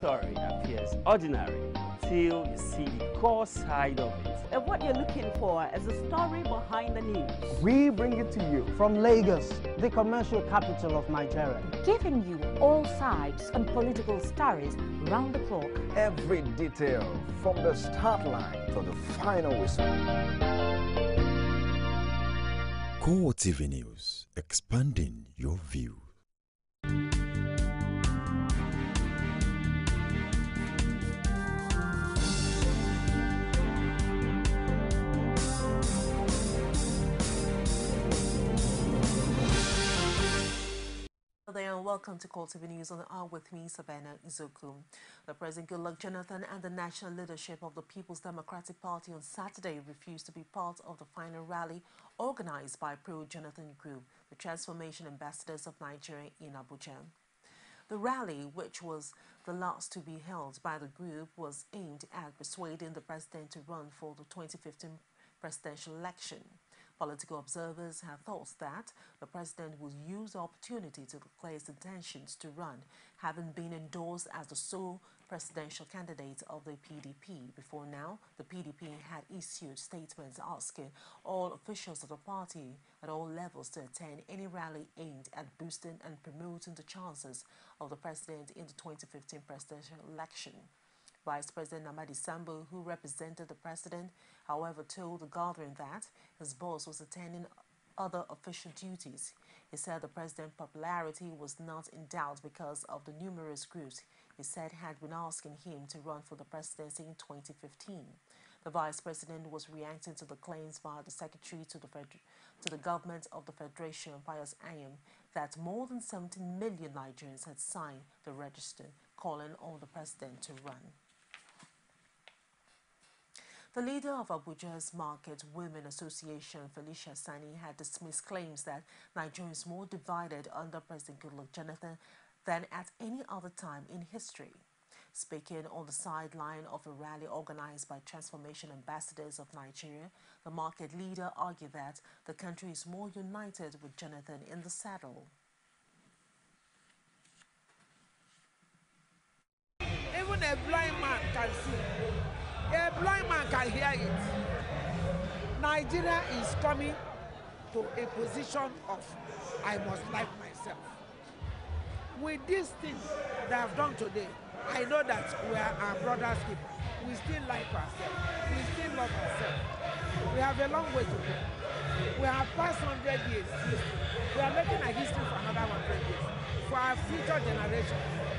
Story appears ordinary till you see the core side of it. And what you're looking for is the story behind the news. We bring it to you from Lagos, the commercial capital of Nigeria. Giving you all sides and political stories round the clock. Every detail from the start line to the final whistle. CoreTV News, expanding your view. Hello and welcome to CoreTV News on the hour with me, Savannah Izoku. The President Goodluck Jonathan and the national leadership of the People's Democratic Party on Saturday refused to be part of the final rally organized by Pro-Jonathan Group, the Transformation Ambassadors of Nigeria in Abuja. The rally, which was the last to be held by the group, was aimed at persuading the president to run for the 2015 presidential election. Political observers have thought that the president will use the opportunity to declare his intentions to run, having been endorsed as the sole presidential candidate of the PDP. Before now, the PDP had issued statements asking all officials of the party at all levels to attend any rally aimed at boosting and promoting the chances of the president in the 2015 presidential election. Vice President Namadi Sambo, who represented the president, however, told the gathering that his boss was attending other official duties. He said the president's popularity was not in doubt because of the numerous groups he said had been asking him to run for the presidency in 2015. The vice president was reacting to the claims by the secretary to the government of the Federation, Pius Ayim, that more than 17 million Nigerians had signed the register calling on the president to run. The leader of Abuja's Market Women Association, Felicia Sani, had dismissed claims that Nigeria is more divided under President Goodluck Jonathan than at any other time in history. Speaking on the sideline of a rally organized by Transformation Ambassadors of Nigeria, the market leader argued that the country is more united with Jonathan in the saddle. Even a blind man can see. A blind man can hear it. Nigeria is coming to a position of I must like myself. With this thing that I've done today, I know that we are our brother's keeper. We still like ourselves. We still love ourselves. We have a long way to go. We have passed 100 years. We are making a history for another 100 years. For our future generation,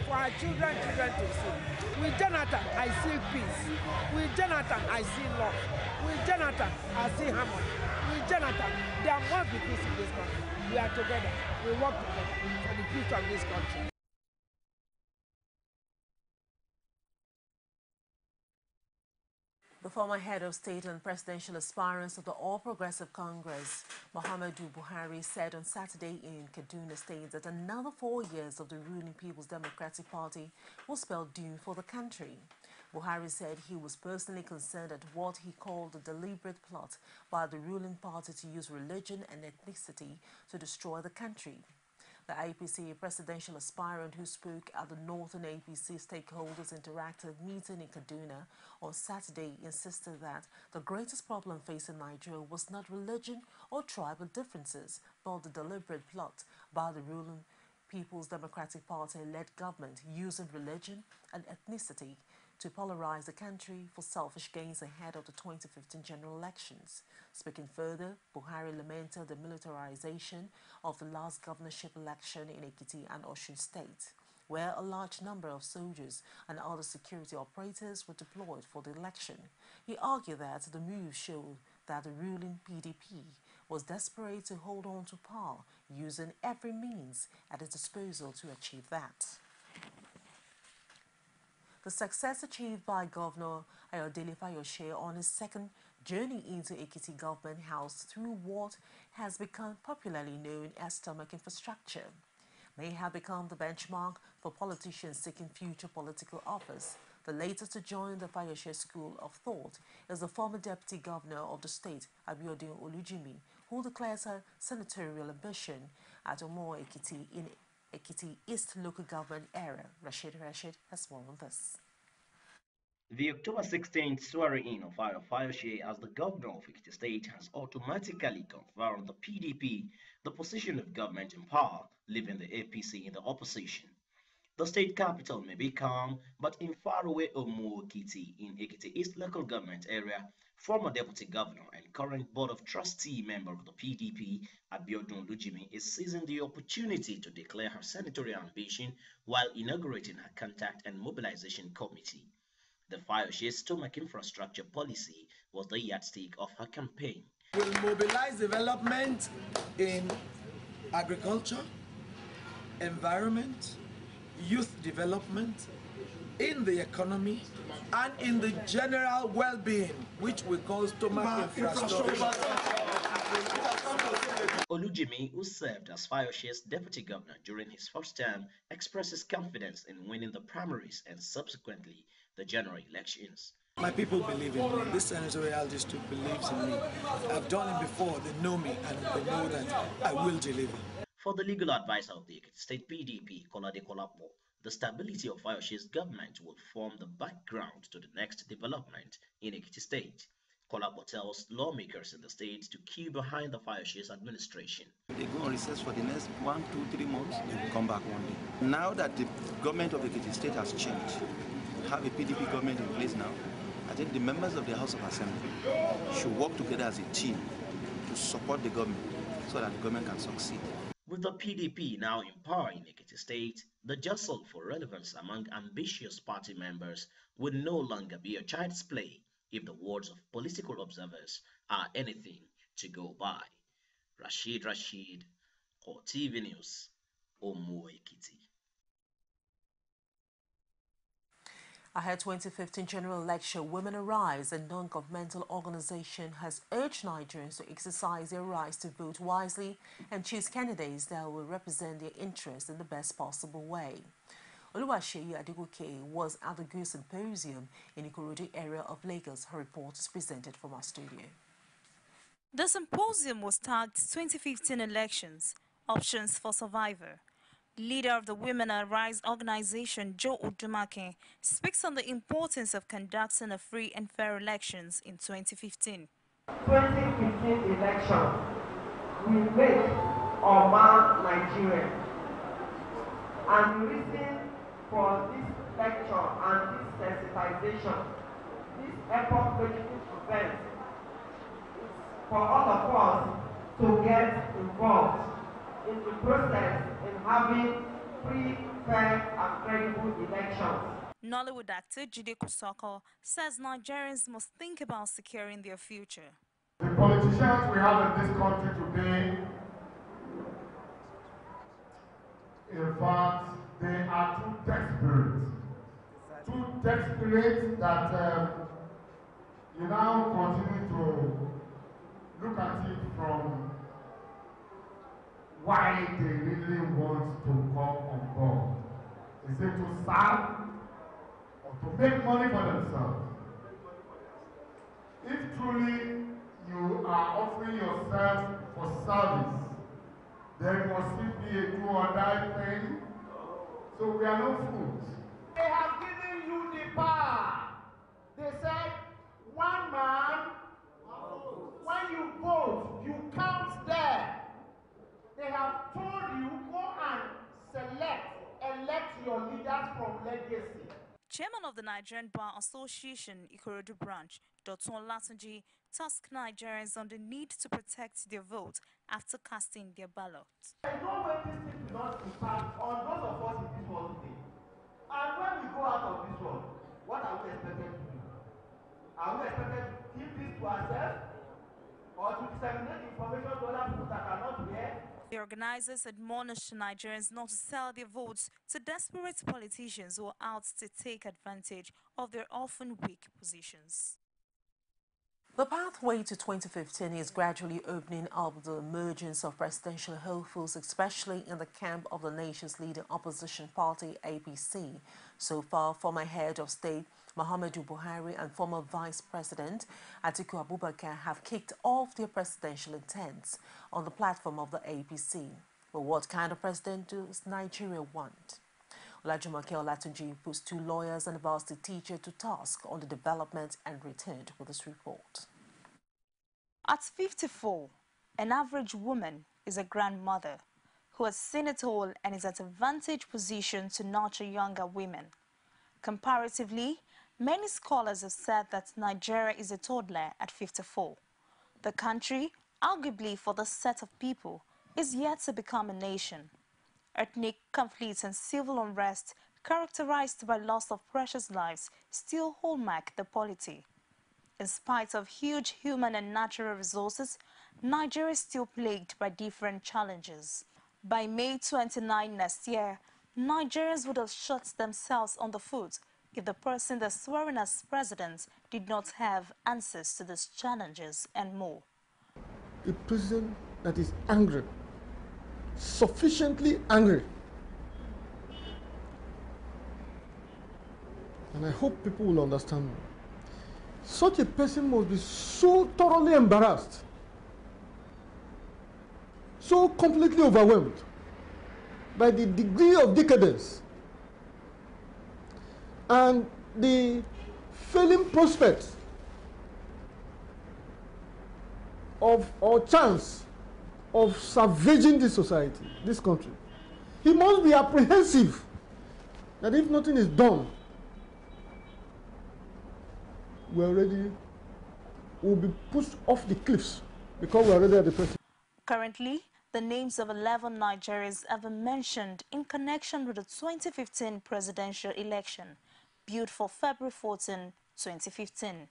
for our children to see. With Jonathan, I see peace. With Jonathan, I see love. With Jonathan, I see harmony. With Jonathan, there must be peace in this country. We are together. We work together for the future of this country. The former head of state and presidential aspirants of the All Progressive Congress, Muhammadu Buhari, said on Saturday in Kaduna State that another 4 years of the ruling People's Democratic Party will spell doom for the country. Buhari said he was personally concerned at what he called the deliberate plot by the ruling party to use religion and ethnicity to destroy the country. The APC presidential aspirant who spoke at the Northern APC Stakeholders Interactive meeting in Kaduna on Saturday insisted that the greatest problem facing Nigeria was not religion or tribal differences, but the deliberate plot by the ruling People's Democratic Party-led government using religion and ethnicity to polarize the country for selfish gains ahead of the 2015 general elections. Speaking further, Buhari lamented the militarization of the last governorship election in Ekiti and Osun State, where a large number of soldiers and other security operators were deployed for the election. He argued that the move showed that the ruling PDP was desperate to hold on to power, using every means at its disposal to achieve that. The success achieved by Governor Ayodele Fayose on his second journey into Ekiti Government House through what has become popularly known as stomach infrastructure may have become the benchmark for politicians seeking future political office. The latest to join the Fayose school of thought is the former Deputy Governor of the state, Abiodun Olujimi, who declares her senatorial ambition at Omo Ekiti in Ekiti East local government area. Rashid has more on this. The October 16th swearing-in of Fayoshe as the governor of Ekiti State has automatically confirmed the PDP the position of government in power, leaving the APC in the opposition. The state capital may be calm, but in faraway Omo-Ekiti in Ekiti East local government area, former deputy governor and current board of trustee member of the PDP, Abiodun Olujimi, is seizing the opportunity to declare her senatorial ambition while inaugurating her contact and mobilization committee. The Fayoshe's stomach infrastructure policy was the yardstick of her campaign. We'll mobilize development in agriculture, environment, youth development, in the economy, and in the general well-being, which we call stomach infrastructure. Olujimi, who served as Fayoshe's deputy governor during his first term, expresses confidence in winning the primaries and subsequently the general elections. My people believe in me. This senatorial district believes in me. I've done it before. They know me and they know that I will deliver. For the legal advisor of the Ekiti State PDP, Kolade Kolapo, the stability of Fayoshe's government will form the background to the next development in Ekiti State. Kolapo tells lawmakers in the state to queue behind the Fayoshe's administration. They go on recess for the next 1, 2, 3 months, they will come back one day. Now that the government of Ekiti State has changed, we have a PDP government in place now, I think the members of the House of Assembly should work together as a team to support the government so that the government can succeed. With the PDP now in power in Ekiti State, the jostle for relevance among ambitious party members will no longer be a child's play if the words of political observers are anything to go by. Rashid, CoreTV News, Omo Ekiti. Ahead 2015 general election, Women Arise, a non-governmental organization, has urged Nigerians to exercise their rights to vote wisely and choose candidates that will represent their interests in the best possible way. Oluwaseyi Adegoke was at the Goose Symposium in the Ikorodu area of Lagos. Her report is presented from our studio. The symposium was tagged 2015 Elections, Options for Survivor. Leader of the Women Arise organization, Joe Udumake, speaks on the importance of conducting a free and fair elections in 2015. 2015 elections will make or mar Nigeria. And the reason for this lecture and this sensitization, this epoch-making event, is for all of us to get involved in the process in having free, fair, and credible elections. Nollywood actor Jide Kosoko says Nigerians must think about securing their future. The politicians we have in this country today, in fact, they are too desperate that you now continue to look at it from why they really want to come on board. Is it to serve or to make money for themselves? If truly you are offering yourself for service, then must it be a do or die thing? So we are no fools. They have given you the power. They said, one man, when you vote, you count there. They have told you, go and elect your leaders from legacy. Chairman of the Nigerian Bar Association, Ikorodu branch, Dr. Olatunji, tasked Nigerians on the need to protect their vote after casting their ballot. I know when this thing will not impact on those of us in this world today. And when we go out of this world, what are we expected to do? Are we expected to keep this to ourselves? Or to disseminate information to other people that are not here? The organizers admonished Nigerians not to sell their votes to desperate politicians who are out to take advantage of their often weak positions. The pathway to 2015 is gradually opening up the emergence of presidential hopefuls, especially in the camp of the nation's leading opposition party, APC. So far, former head of state Muhammadu Buhari and former Vice President Atiku Abubakar have kicked off their presidential intents on the platform of the APC. But what kind of president does Nigeria want? Olajumoke Olatunji puts 2 lawyers and a varsity teacher to task on the development and returned with this report. At 54, an average woman is a grandmother who has seen it all and is at a vantage position to nurture younger women. Comparatively, many scholars have said that Nigeria is a toddler at 54. The country, arguably for this set of people, is yet to become a nation. Ethnic conflicts and civil unrest, characterized by loss of precious lives, still hallmark the polity. In spite of huge human and natural resources, Nigeria is still plagued by different challenges. By May 29 next year, Nigerians would have shot themselves on the foot if the person they're swearing as president did not have answers to these challenges and more. A president that is angry, sufficiently angry. And I hope people will understand me. Such a person must be so thoroughly embarrassed, so completely overwhelmed by the degree of decadence and the failing prospects of or chance of savaging this society, this country. He must be apprehensive that if nothing is done, we'll be pushed off the cliffs because we're already at the precipice. Currently, the names of 11 Nigerians have been mentioned in connection with the 2015 presidential election, built for February 14, 2015.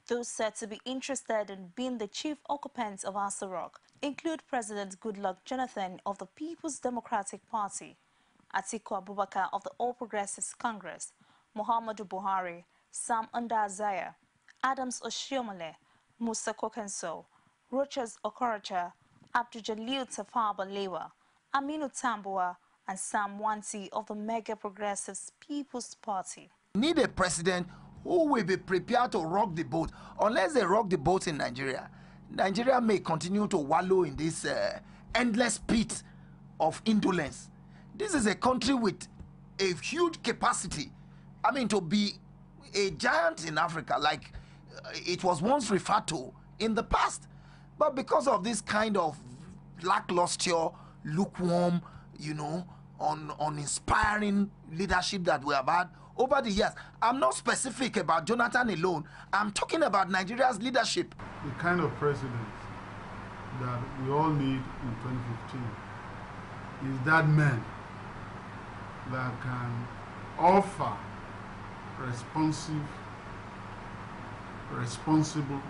Those said to be interested in being the chief occupants of Aso Rock include President Goodluck Jonathan of the People's Democratic Party, Atiku Abubakar of the All Progressives Congress, Muhammadu Buhari, Sam Ndazaya, Adams Oshiomhole, Musa Kokenso, Rochas Okorocha, Abdul-Jalil Tafawa Balewa, Aminu Tambuwa, and Sam Wanti of the Mega Progressives People's Party. We need a president who will be prepared to rock the boat. Unless they rock the boat in Nigeria, Nigeria may continue to wallow in this endless pit of indolence. This is a country with a huge capacity, to be a giant in Africa, like it was once referred to in the past. But because of this kind of lackluster, lukewarm, uninspiring leadership that we have had over the years, I'm not specific about Jonathan alone. I'm talking about Nigeria's leadership. The kind of president that we all need in 2015 is that man that can offer responsible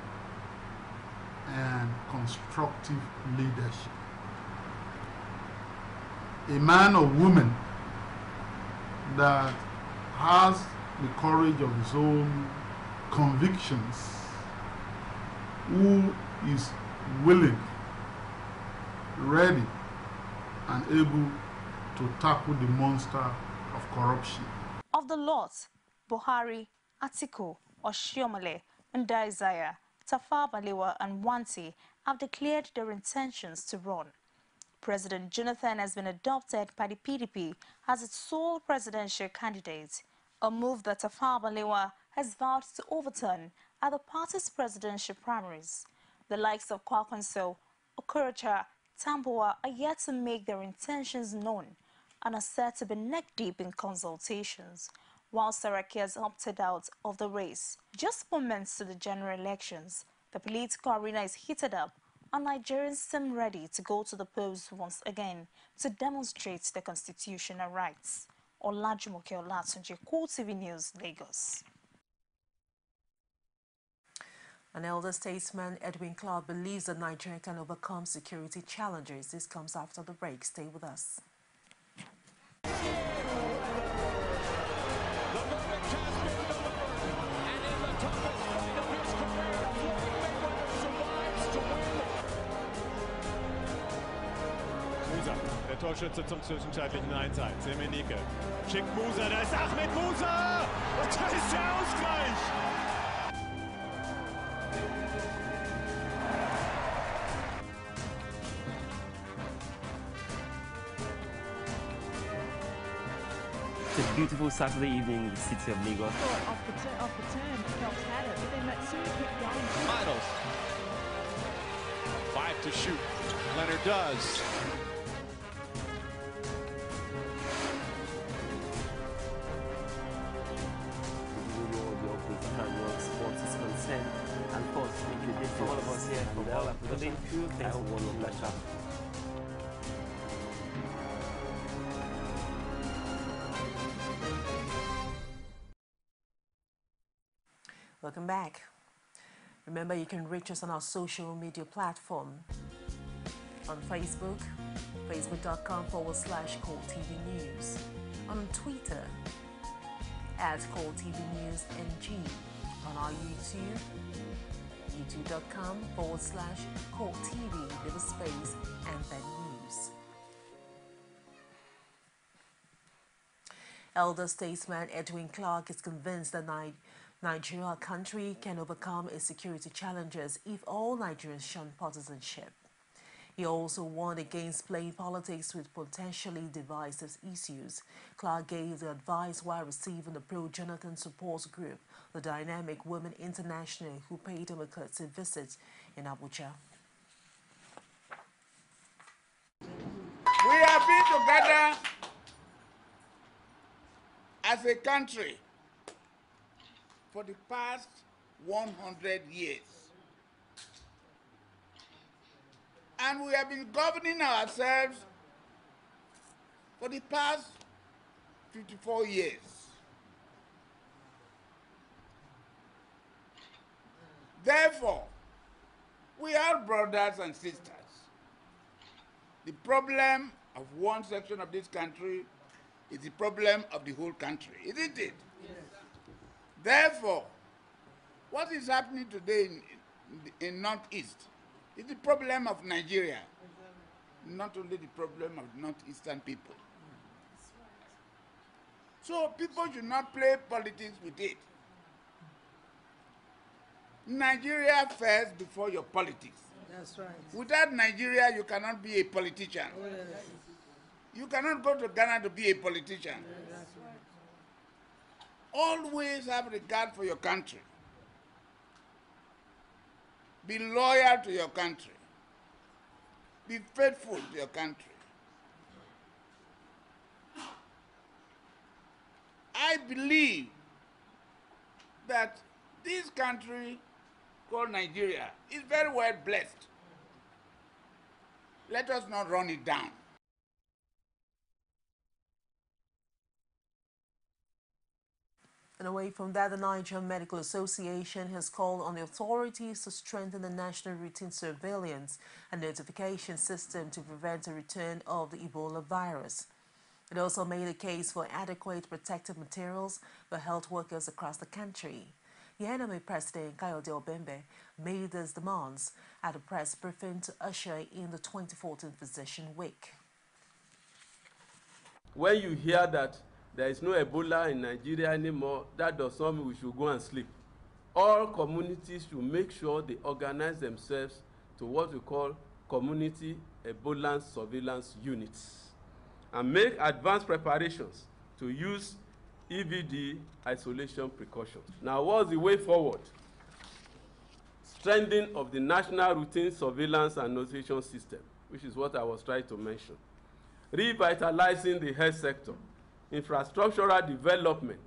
and constructive leadership. A man or woman that has the courage of his own convictions, who is willing, ready, and able to tackle the monster of corruption. Of the lot, Buhari, Atiku, Oshiomhole, Ndazaya, Tafawa Balewa, and Wanti have declared their intentions to run. President Jonathan has been adopted by the PDP as its sole presidential candidate, a move that Tafawa Balewa has vowed to overturn at the party's presidential primaries. The likes of Kwankwaso, Okorocha, Tambuwa are yet to make their intentions known and are said to be neck-deep in consultations, while Saraki has opted out of the race. Just moments to the general elections, the political arena is heated up and Nigerians seem ready to go to the polls once again to demonstrate their constitutional rights. Olajumoke Olatunji, CoreTV News, Lagos. An elder statesman, Edwin Clark, believes that Nigeria can overcome security challenges. This comes after the break. Stay with us. Der Torschütze zum zwischenzeitlichen 1:1. Semenike schickt Musa, da ist Ahmed Musa und da ist der Ausgleich. beautiful Saturday evening in the city of Lagos. Off the turn, Phelps had it, but then Matsui kept going. Finals. 5 to shoot. Leonard does. Sports is concerned, and of course, making a difference for all of us here from all our production crew. Thanks for watching the show. Welcome back. Remember, you can reach us on our social media platform on Facebook, facebook.com/CoreTV News, on Twitter @CoreTV News NG, on our YouTube, youtube.com/CoreTV, little space, and then news. Elder statesman Edwin Clark is convinced that Nigeria, our country, can overcome its security challenges if all Nigerians shun partisanship. He also warned against playing politics with potentially divisive issues. Clark gave the advice while receiving the pro-Jonathan support group, the Dynamic Women International, who paid him a courtesy visit in Abuja. We have been together as a country for the past 100 years. And we have been governing ourselves for the past 54 years. Therefore, we are brothers and sisters. The problem of one section of this country is the problem of the whole country, isn't it? Yes. Therefore, what is happening today in Northeast is the problem of Nigeria, not only the problem of Northeastern people. So people should not play politics with it. Nigeria first before your politics. That's right. Without Nigeria, you cannot be a politician. Oh, yes. You cannot go to Ghana to be a politician. That's right. Always have regard for your country. Be loyal to your country. Be faithful to your country. I believe that this country called Nigeria is very well blessed. Let us not run it down. And away from that, the Nigerian Medical Association has called on the authorities to strengthen the national routine surveillance and notification system to prevent the return of the Ebola virus. It also made a case for adequate protective materials for health workers across the country. The NMA President Kayode Obembe made these demands at a press briefing to usher in the 2014 Physician Week. When you hear that there is no Ebola in Nigeria anymore, that does not mean we should go and sleep. All communities should make sure they organize themselves to what we call community Ebola surveillance units and make advanced preparations to use EVD isolation precautions. Now, what's the way forward? Strengthening of the national routine surveillance and notification system, which is what I was trying to mention. Revitalizing the health sector, infrastructural development,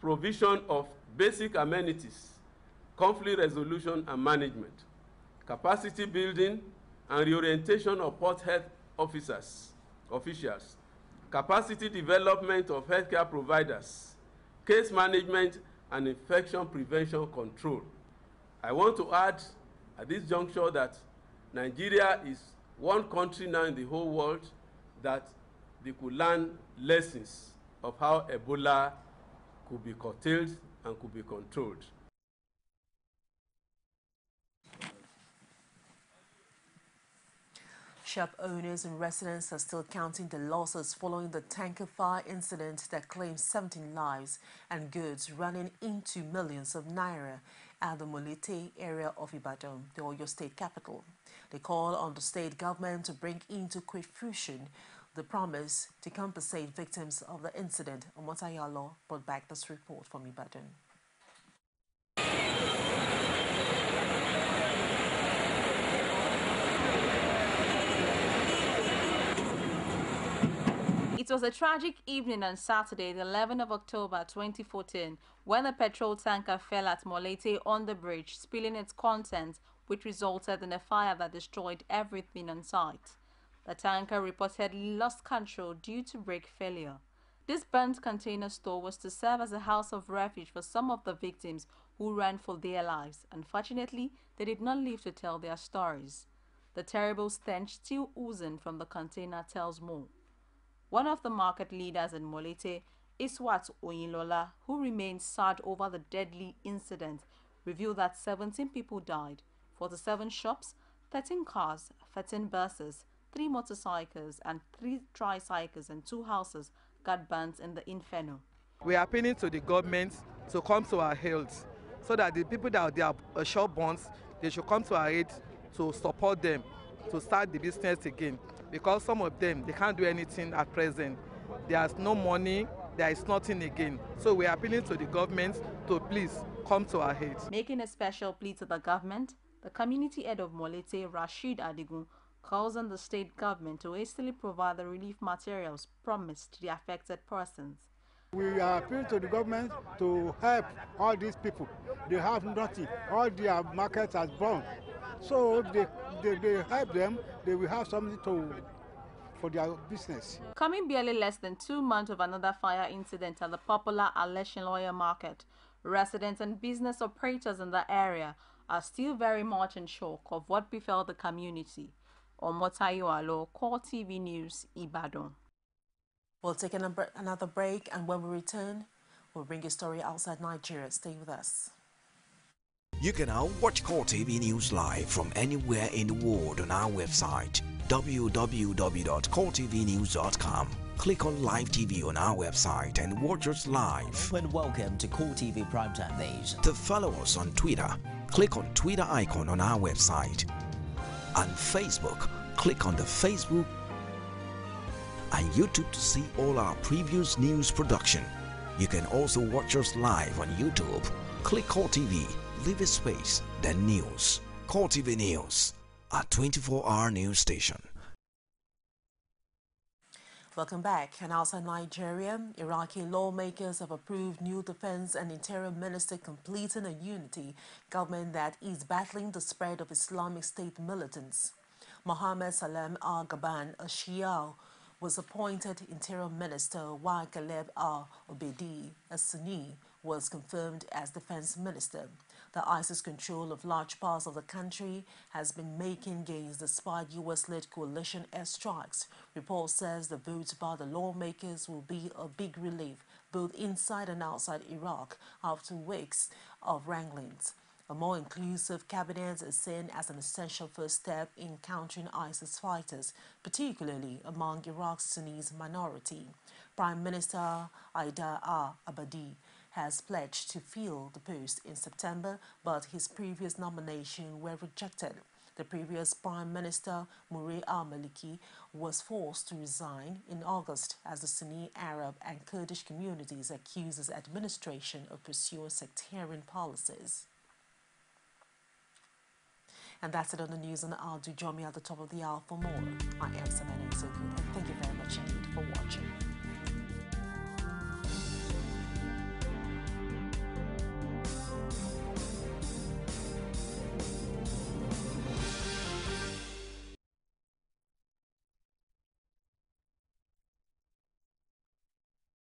provision of basic amenities, conflict resolution and management, capacity building and reorientation of port health officials, capacity development of healthcare providers, case management and infection prevention control. I want to add at this juncture that Nigeria is one country now in the whole world that they could learn lessons of how Ebola could be curtailed and could be controlled. Shop owners and residents are still counting the losses following the tanker fire incident that claimed 17 lives and goods, running into millions of naira at the Molete area of Ibadan, the Oyo state capital. They call on the state government to bring into quick fruition the promise to compensate victims of the incident. Omotayalo brought back this report from Ibadan. It was a tragic evening on Saturday, the 11th of October 2014, when a petrol tanker fell at Molete on the bridge, spilling its contents, which resulted in a fire that destroyed everything on sight. The tanker reportedly lost control due to brake failure. This burnt container store was to serve as a house of refuge for some of the victims who ran for their lives. Unfortunately, they did not live to tell their stories. The terrible stench still oozing from the container tells more. One of the market leaders in Molete, Iswat Oyinlola, who remains sad over the deadly incident, revealed that 17 people died, 47 shops, 13 cars, 13 buses, 3 motorcycles and 3 tricycles and 2 houses got burnt in the inferno. We are appealing to the government to come to our aid so that the people that are shop bonds, they should come to our aid to support them to start the business again. Because some of them, they can't do anything at present. There's no money, there is nothing again. So we are appealing to the government to please come to our aid. Making a special plea to the government, the community head of Molete, Rashid Adigun, calls on the state government to hastily provide the relief materials promised to the affected persons. We are appealing to the government to help all these people. They have nothing. All their markets are burned. So they help them, they will have something for their business. Coming barely less than 2 months of another fire incident at the popular Aleshin Market, residents and business operators in the area are still very much in shock of what befell the community. Omotayo, CoreTV News, Ibadan. We'll take another break, and when we return, we'll bring a story outside Nigeria. Stay with us. You can now watch CoreTV News live from anywhere in the world on our website www.coretvnews.com. Click on Live TV on our website and watch us live. And welcome to CoreTV Primetime News. To follow us on Twitter, click on Twitter icon on our website. On Facebook, click on the Facebook and YouTube to see all our previous news production. You can also watch us live on YouTube. Click CoreTV, leave a space, then News. CoreTV News, a 24-hour news station. Welcome back. And outside Nigeria, Iraqi lawmakers have approved new defense and interior minister completing a unity government that is battling the spread of Islamic State militants. Mohammed Salem al-Gaban, a Shia, was appointed interior minister, while Caleb al-Obedi, a Sunni, was confirmed as defense minister. The ISIS control of large parts of the country has been making gains despite U.S.-led coalition airstrikes. Report says the votes by the lawmakers will be a big relief both inside and outside Iraq after weeks of wranglings. A more inclusive cabinet is seen as an essential first step in countering ISIS fighters, particularly among Iraq's Sunni minority. Prime Minister Haidar al-Abadi has pledged to fill the post in September, but his previous nomination were rejected. The previous Prime Minister, Murray al-Maliki, was forced to resign in August as the Sunni, Arab and Kurdish communities accused his administration of pursuing sectarian policies. And that's it on the news, and I'll do join me at the top of the hour for more. I am Samantha Isoku, and thank you very much indeed for watching.